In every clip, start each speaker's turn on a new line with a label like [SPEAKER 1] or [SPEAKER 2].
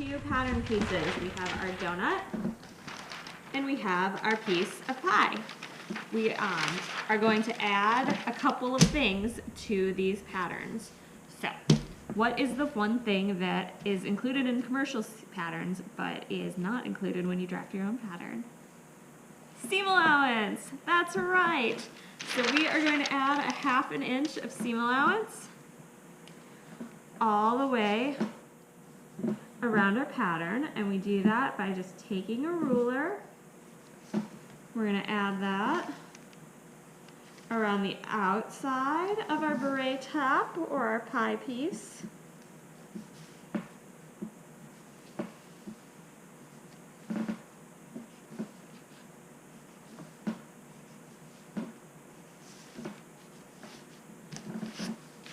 [SPEAKER 1] two pattern pieces. We have our donut and we have our piece of pie. We are going to add a couple of things to these patterns. So, what is the one thing that is included in commercial patterns but is not included when you draft your own pattern? Seam allowance, that's right. So we are going to add a 1/2 inch of seam allowance all the way around our pattern, and we do that by just taking a ruler. We're going to add that around the outside of our beret top or our pie piece.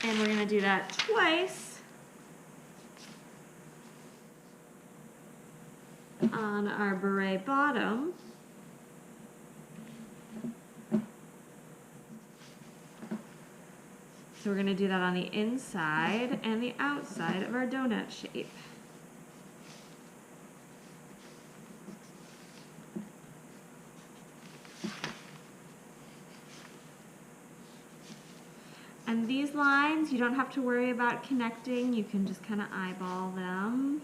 [SPEAKER 1] And we're going to do that twice on our beret bottom. So we're going to do that on the inside and the outside of our donut shape. And these lines, you don't have to worry about connecting. You can just kind of eyeball them.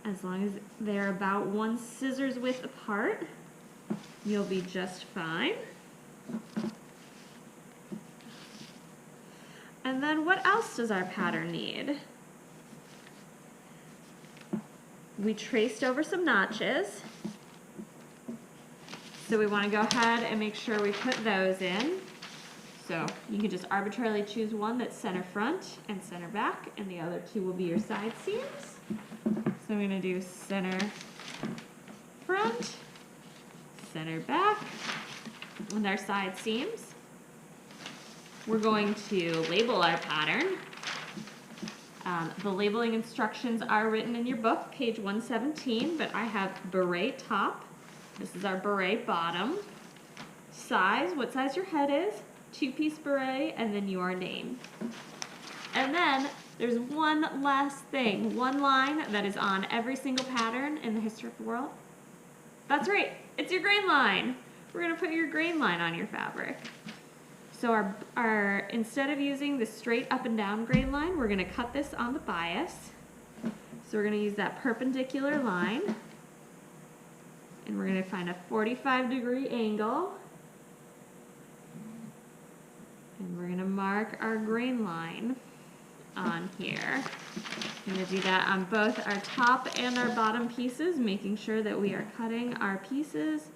[SPEAKER 1] As long as they're about 1 scissors width apart, you'll be just fine. And then what else does our pattern need? We traced over some notches. So we want to go ahead and make sure we put those in. So you can just arbitrarily choose one that's center front and center back, and the other two will be your side seams. So I'm going to do center front, center back, and our side seams. We're going to label our pattern. The labeling instructions are written in your book, page 117, but I have beret top. This is our beret bottom. Size, what size your head is, 2-piece beret, and then your name. And then there's one last thing, one line that is on every single pattern in the history of the world. That's right, it's your grain line. We're going to put your grain line on your fabric. So our instead of using the straight up and down grain line, we're going to cut this on the bias. So we're going to use that perpendicular line, and we're going to find a 45-degree angle, and we're going to mark our grain line on here. I'm going to do that on both our top and our bottom pieces, making sure that we are cutting our pieces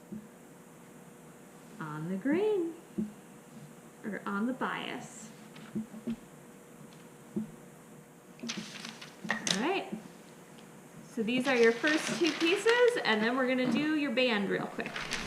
[SPEAKER 1] on the grain, or on the bias. All right, so these are your first two pieces, and then we're going to do your band real quick.